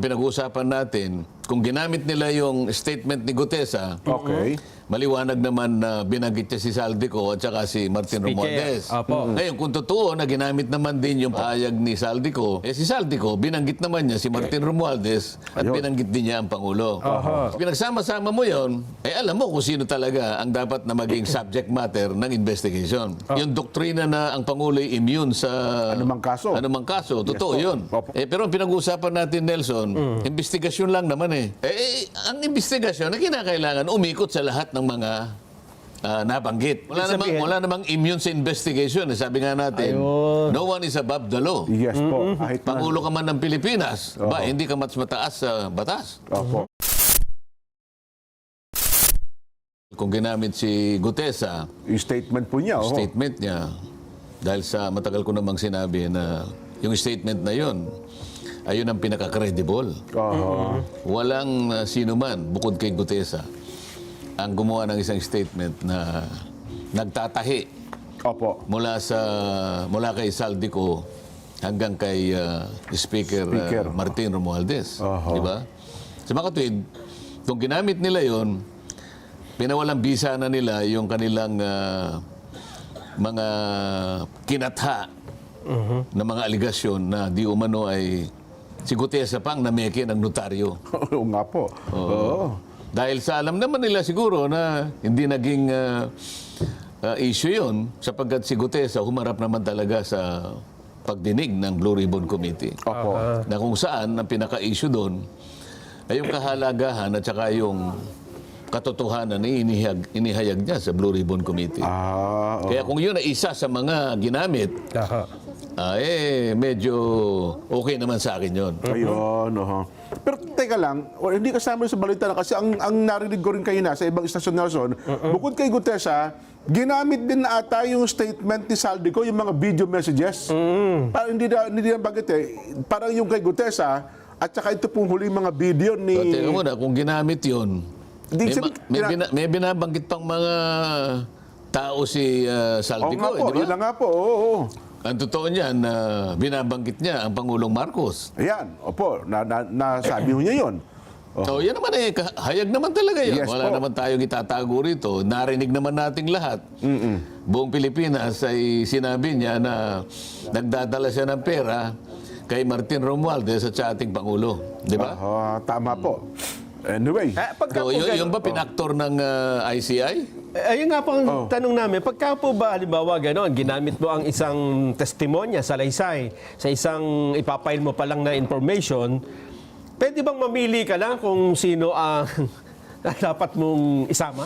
pinag-uusapan natin, kung ginamit nila yung statement ni Gutesa, maliwanag naman na binanggit niya si Saldico at saka si Martin Romualdez. Ngayon, kung totoo na ginamit naman din yung pahayag ni Saldico, si Saldico, binanggit naman niya si Martin Romualdez at binanggit din niya ang Pangulo. Pinagsama-sama mo yon, alam mo kung sino talaga ang dapat na maging subject matter ng investigation. Yung doktrina na ang Pangulo ay immune sa anumang kaso, totoo yun. Pero ang pinag-uusapan natin, Nelson, investigasyon lang naman ang investigasyon na kinakailangan umikot sa lahat ng mga nabanggit. Wala namang immune sa investigation. Sabi nga natin, no one is above the law. Yes po. Pangulo ka man ng Pilipinas, hindi ka mas mataas sa batas. Kung ginamit si Gutesa, yung statement po niya. Statement niya, dahil sa matagal ko namang sinabi na yung statement na yun, ayun ang pinaka-credible. Walang sino man, bukod kay Gutesa, ang gumawa ng isang statement na nagtatahi mula kay Saldico hanggang kay Speaker Martin Romualdez. Di ba? Sa mga katwid, kung ginamit nila yon, pinawalang bisa na nila yung kanilang mga kinatha na mga aligasyon na di umano ay si Gutesa pang nameke ng notaryo. Oo nga po. Dahil sa alam naman nila siguro na hindi naging issue yun sapagkat si Gutesa humarap naman talaga sa pagdinig ng Blue Ribbon Committee. Na kung saan ang pinaka-issue doon ay yung kahalagahan at saka yung katotohanan na inihayag niya sa Blue Ribbon Committee. Kaya kung yun ay isa sa mga ginamit, medyo okay naman sa akin yun. Ayun, Pero teka lang, hindi kasama sa balita na kasi ang narinig ko rin kayo na sa ibang istasyon, Nelson, bukod kay Gutesa, ginamit din na ata yung statement ni Saldico, yung mga video messages. Parang hindi na bagit parang yung kay Gutesa, at saka ito pong huling mga video ni... Teka muna, kung ginamit yun, may binabanggit pang mga tao si Saldico. Yun lang nga po, Ang totoo niyan, binabanggit niya ang Pangulong Marcos. Ayan, nasabi niya yun. So yan naman hayag naman talaga yun. Yes, Wala naman tayong itatago rito. Narinig naman nating lahat. Buong Pilipinas ay sinabi niya na nagdadala siya ng pera kay Martin Romualdez at sa ating Pangulo. Di ba? Tama po. Anyway. So, yung ba pinaktor ng ICI? Ayun nga po ang tanong namin, pagka po ba, halimbawa, gano'n, ginamit mo ang isang testimonya sa laysay, sa isang ipapail mo pa lang na information, pwede bang mamili ka lang kung sino ang dapat mong isama?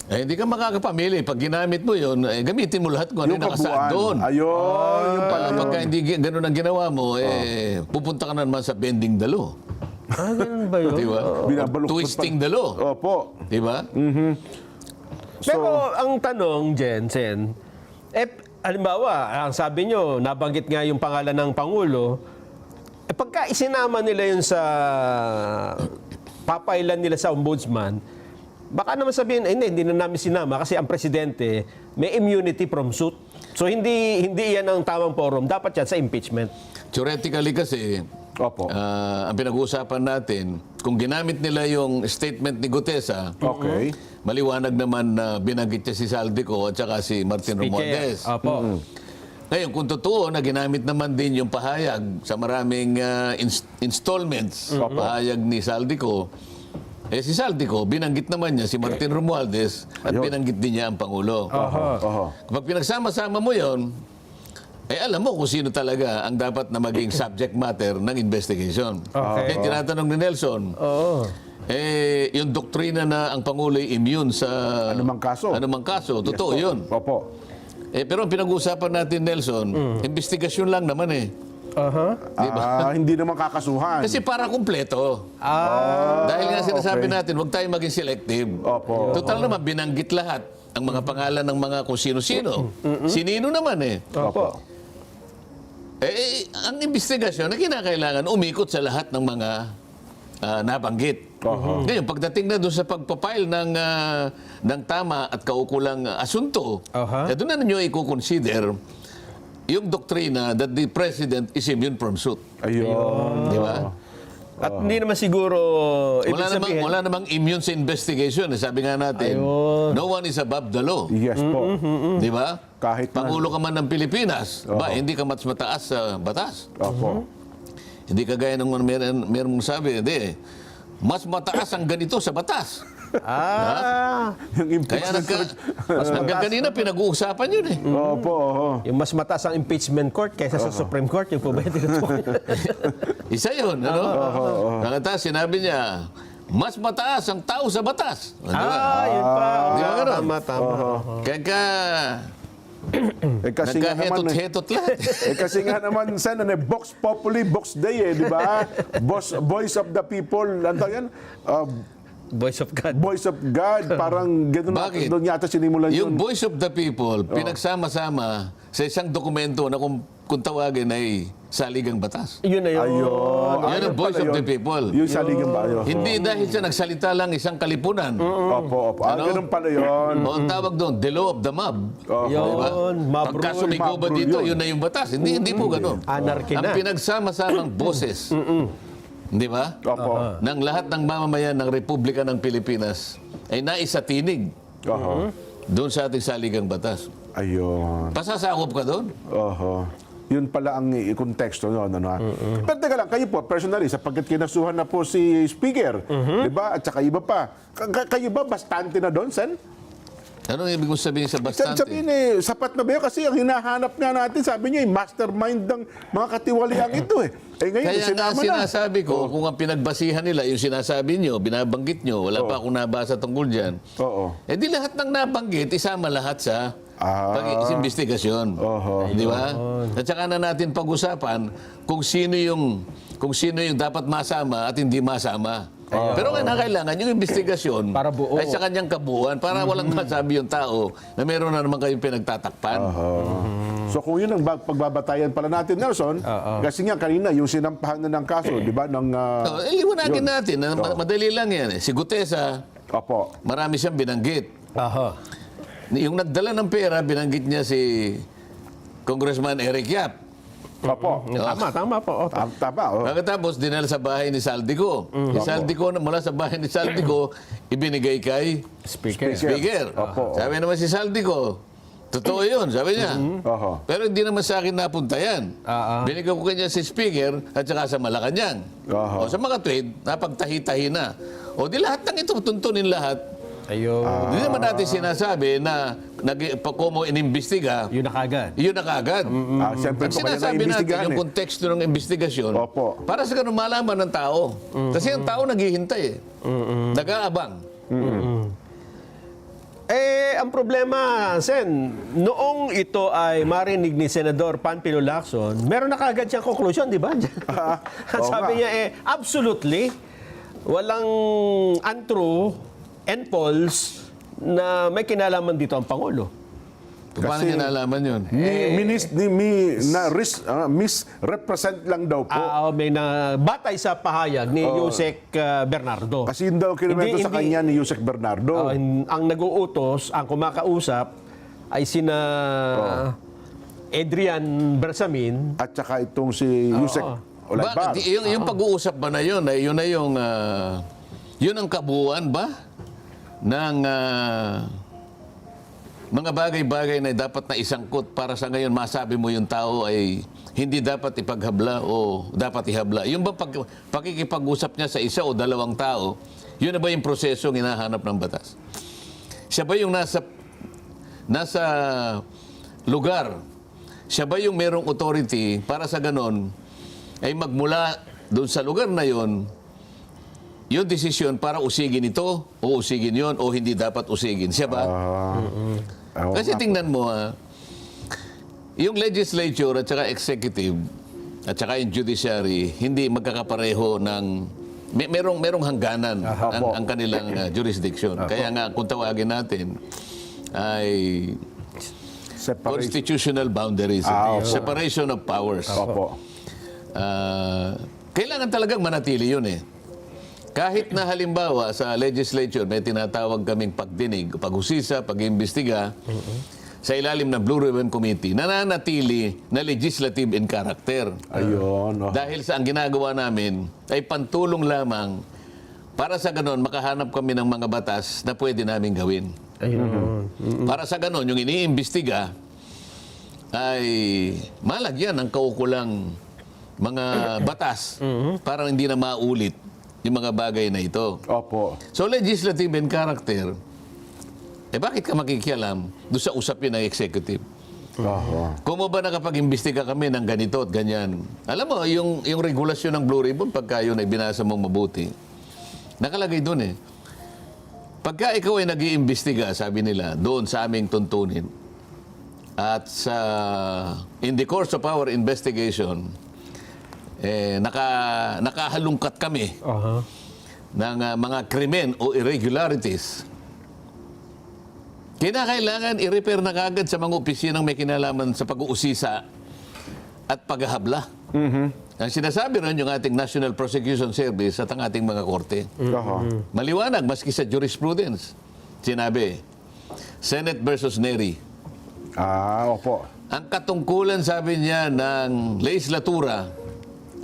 Hindi ka makakapamili. Pag ginamit mo yun, gamitin mo lahat kung ano yung nakasaad doon. Ayun, yung pala yun. Pagka hindi gano'n ang ginawa mo, pupunta ka na naman sa bending dalo. Ganun ba yun? Diba? Twisting dalo. Opo. Diba? Pero ang tanong, Jensen, halimbawa, ang sabi nyo, nabanggit nga yung pangalan ng Pangulo, pagka isinama nila yun sa papailan nila sa ombudsman, baka naman sabihin, hindi na namin sinama kasi ang presidente may immunity from suit. So hindi yan ang tamang forum. Dapat yan sa impeachment. Theoretically kasi, ang pinag-uusapan natin, kung ginamit nila yung statement ni Gutesa, maliwanag naman na binanggit niya si Saldico at saka si Martin Romualdez. Ngayon, kung totoo na ginamit naman din yung pahayag sa maraming installments, pahayag ni Saldico, si Saldico, binanggit naman niya si Martin Romualdez at binanggit din niya ang Pangulo. Kapag pinagsama-sama mo yon, alam mo kung sino talaga ang dapat na maging subject matter ng investigation. Kaya tinatanong ni Nelson, yung doktrina na ang Pangulo ay immune sa anumang kaso, totoo yun. Pero ang pinag-uusapan natin, Nelson, investigasyon lang naman Diba? Hindi naman kakasuhan. Kasi para kumpleto. Dahil nga sinasabi natin, huwag tayo maging selective. Total naman, binanggit lahat ang mga pangalan ng mga kung sino-sino. Sinino naman ang investigasyon na kinakailangan umikot sa lahat ng mga nabanggit. Ngayon, pagdating na doon sa pagpapile ng tama at kaukulang asunto, doon na ninyo i-consider yung doktrina that the President is immune from suit. Ayun. Di ba? At hindi naman siguro ibig sabihin. Wala namang immune sa investigation. Sabi nga natin, Ayun. no one is above the law. Yes po. Di ba? Kahit na- Pangulo ka man ng Pilipinas, ba, hindi ka mas mataas sa batas. Opo. Hindi kagaya ng meron mong sabi, hindi. Mas mataas ang ganito sa batas. Yung Kaya impeachment. hanggang kanina pinag-uusapan yun eh. Opo. Yung mas mataas ang impeachment court kaysa sa Supreme Court, yung po ba yung tinutukoy? Isa yun, ano? Nakata, sinabi niya, mas mataas ang tao sa batas. Di ba? Yun pa. Di ba ganun? Tama. Kaya Kasi nga naman, nagkahetot-hetot lahat. kasi nga naman, Sen, Vox Populi, Vox Day, di ba? Voice of the people, ano tawag yan? Voice of God. Voice of God, parang gano'n Bakit? doon yata sinimulan Yung yun. voice of the people, pinagsama-sama sa isang dokumento na kung tawagin ay saligang batas. Yun na yun. Yan ang voice of the people. Yung saligang ba yun? Hindi dahil siya nagsalita lang isang kalipunan. Opo. Ano? Ganun pala yun. O ang tawag doon, the law of the mob. Yun. Mabro. Pagka sumigaw ba Mabro dito, yun. yun na yung batas. Hindi po ganun. Anarchy Ang na. pinagsama-samang boses, di ba? Opo. Ng lahat ng mamamayan ng Republika ng Pilipinas ay naisatinig Oho. doon sa ating saligang batas. Ayun. Pasasakop ka doon? Oho. Yun pala ang konteksto noon. Ano, ha? Pero teka lang, kayo po, personally, sapagkat kinasuhan na po si Speaker, di ba? At saka iba pa. Kayo ba bastante na doon, Sen? Anong ibig mo sabihin sa bastante? Sabihin sapat na ba yun? Kasi ang hinahanap nga natin, sabi niya, mastermind ng mga katiwaliang ito eh. Eh ngayon, Kaya nga sinama na. sinasabi ko, kung ang pinagbasihan nila, yung sinasabi nyo, binabanggit nyo, wala pa akong nabasa tungkol dyan. Oo. Eh di lahat ng nabanggit, isama lahat sa pag-investigasyon. Di ba? At saka na natin pag-usapan kung sino yung dapat masama at hindi masama. Pero kailangan yung investigasyon Para buo. ay sa kanyang kabuuan para walang masabi yung tao na meron na naman kayong pinagtatakpan. So kung yun ang pagbabatayan pala natin, Nelson, kasi nga kanina, yung sinampahan na ng kaso, di ba, ng... Liwanagin natin, na madali lang yan. Si Gutesa, Opo. marami siyang binanggit. Aha. Yung nagdala ng pera, binanggit niya si Congressman Eric Yap. Opo. Tama po. Tama. Pagkatapos, dinala sa bahay ni Saldico. Si Saldico, mula sa bahay ni Saldico, ibinigay kay Speaker. Opo. Sabi naman si Saldico, totoo yun, sabi niya. Oho. Pero hindi naman sa akin napunta yan. Binigay ko kanya si Speaker at saka sa Malacanang. Oho. O sa mga tweet, napagtahi-tahi na. O di lahat ng ito, tuntunin lahat. Ayun. Hindi naman natin sinasabi na kung mo inimbestiga, Yun na kagad. yun na kaagad. Siyempre Ang po kaya sinasabi natin naimbestigahan yung konteksto ng investigasyon Opo. para sa ganun malaman ng tao. Kasi ang tao naghihintay eh. Nag-aabang. Ang problema, Sen, noong ito ay marinig ni Senador Panfilo Lacson, meron na kagad siyang conclusion, di ba? Sabi niya absolutely, walang untrue and false na may kinalaman dito ang Pangulo. Paano niya nalaman yun? Misrepresent lang daw po. May batay sa pahayag ni Yusek Bernardo. Kasi yun daw kinomento sa kanya ni Yusek Bernardo. Ang nag-uutos, ang kumakausap, ay sina Adrian Bersamin. At saka itong si Yusek Olaybar. Bakit? Yung pag-uusap ba na yun, yun na yung, yun ang kabuuan ba ng mga bagay-bagay na dapat na isangkot para sa ngayon masabi mo yung tao ay hindi dapat ipaghabla o dapat ihabla. Yung ba pakikipag-usap niya sa isa o dalawang tao, yun na ba yung prosesong hinahanap ng batas? Siya ba yung nasa lugar? Siya ba yung merong authority para sa ganon ay magmula doon sa lugar na yon yung desisyon para usigin ito o usigin yon o hindi dapat usigin. Siya ba? Kasi tingnan mo, yung legislature at saka executive at saka yung judiciary, hindi magkakapareho ng... merong hangganan ang kanilang jurisdiction. Kaya nga, kung tawagin natin, ay constitutional boundaries. Separation of powers. Kailangan talagang manatili yun eh. Kahit na halimbawa sa legislature may tinatawag kaming pagdinig, paghusisa, pag-imbestiga, sa ilalim ng Blue Ribbon Committee nananatili na legislative in character. Ayun. Oh. Dahil sa ang ginagawa namin ay pantulong lamang para sa ganon makahanap kami ng mga batas na pwede namin gawin. Ayun. Para sa ganon, yung iniimbestiga ay malagyan ng kaukulang mga batas para hindi na maulit yung mga bagay na ito. Opo. So legislative in character, bakit ka makikialam doon sa usapin ng executive? Oho. Kung mo ba nakapag-imbestiga kami ng ganito at ganyan? Alam mo, yung regulasyon ng Blue Ribbon, pagka yun ay binasa mong mabuti, nakalagay doon eh. Pagka ikaw ay nag-iimbestiga, sabi nila, doon sa aming tuntunin, at in the course of our investigation, nakahalungkat kami Aha. ng mga krimen o irregularities. Kinakailangan i-repair na kagad sa mga opisinang may kinalaman sa pag-uusisa at paghahabla. Ang sinasabi ron yung ating National Prosecution Service at ang ating mga korte. Oho. Maliwanag, maski sa jurisprudence. Sinabi, Senate versus Neri. Opo. Ang katungkulan, sabi niya, ng legislatura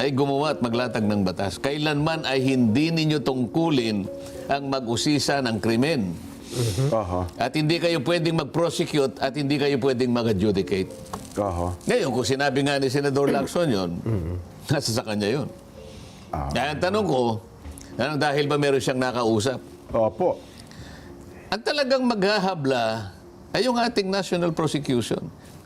ay gumawa at maglatag ng batas. Kailanman ay hindi ninyo tungkulin ang mag-usisa ng krimen. Oho. At hindi kayo pwedeng mag-prosecute at hindi kayo pwedeng mag-adjudicate. Oho. Ngayon, kung sinabi nga ni Senador Lacson yun, nasa sa kanya yun. Kaya ang tanong ko, dahil ba meron siyang nakausap? Opo. Ang talagang maghahabla ay yung ating national prosecution.